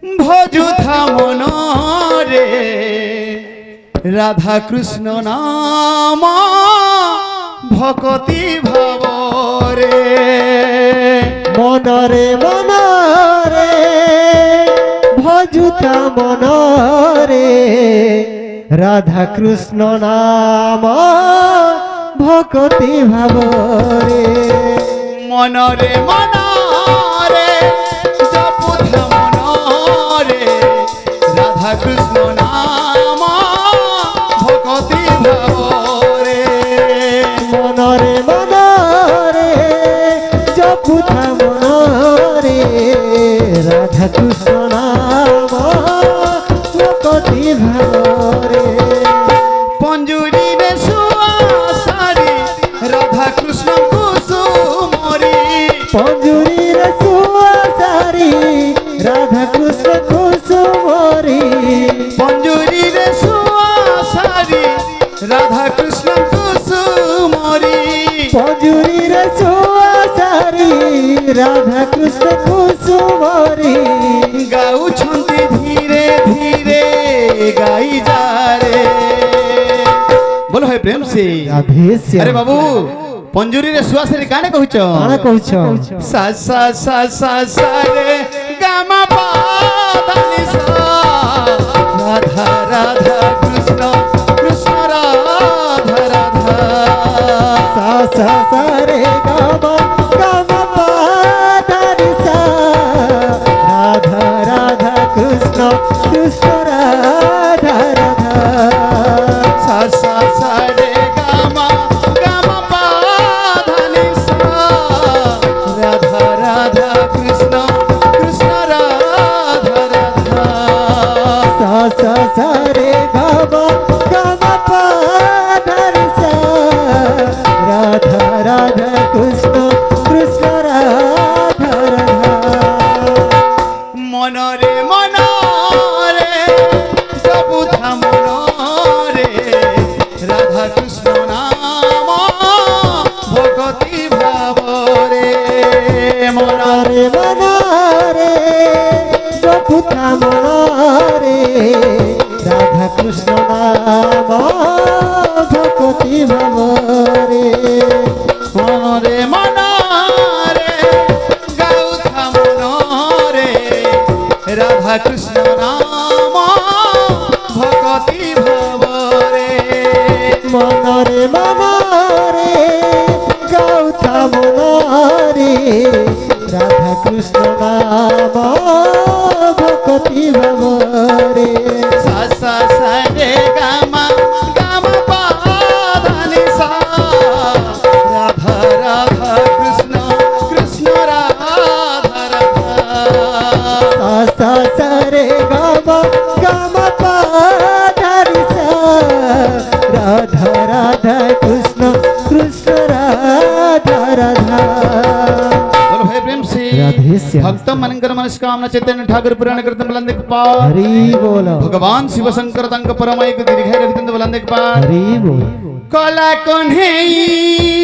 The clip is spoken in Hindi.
भजुथा मनरे राधा कृष्ण नाम भक्ति भावरे मनरे मनरे भजुता मनरे राधा कृष्ण नाम भक्ति भावरे मनरे मनरे जपुथा मनरे राधा कृष्ण नाम भक्ति भावरे मनरे मनरे जपुथा मनरे राधा कृष्ण नाम भक्ति भावरे पंजुरी रे सुआसारी राधा कृष्ण कुसुमरी पंजुरी रे सुआसारी राधा कृष्ण कुसुमरी पंजुरी रे सुआसारी राधा कृष्ण कुसुमरी पंजुरी रे सुआसारी राधा कृष्ण कुसुमरी गाउछन्ति धीरे धीरे गाई जा रे बोलो है प्रेम से राधे श्याम। अरे बाबू पंजुरी रे सुआसारी काने कहूछ काने कहूछ सा सा सा सा सा रे गामा पा धा नि सा राधा राधा कृष्ण कृष्ण राधा राधा सा सा सा रे गामा गामा पा धा नि सा राधा राधा कृष्ण कृष्ण राधा राधा सा सा सा रे गामा गामा पा धा नि सा राधा राधा कृष्ण कृष्ण राधा राधा सा सा सा रे गामा गामा पा धा नि सा राधा राधा कृष्ण कृष्ण राधा राधा मनरे मनरे जपुथा मनरे राधा कृष्ण नाम भक्ति भावरे मनरे मनरे जपुथा मनरे राधा कृष्ण नाम भक्ति भावरे मनरे मनरे गाउथा मनरे राधा कृष्ण नाम भक्ति भावरे मनरे मनरे गाउथा मनरे राधा कृष्ण नाम भक्ति भावरे सा सा सा रे गामा गामा पा धा नि सा राधा राधा कृष्ण कृष्ण राधा राधा सा सा सा रे गामा गामा पा धा नि सा राधा राधा कृष्ण कृष्ण राधा राधा बोलो भाई प्रेम से राधे श्याम। भक्त मनंकर मनस्कामना चैतन्य ठाकुर पुराण कीर्तन बलंदे पार हरि बोल भगवान शिव शंकर तंक परमायिक दीर्घ रविंद्र बलंदे पार हरि बोल कला कन्हई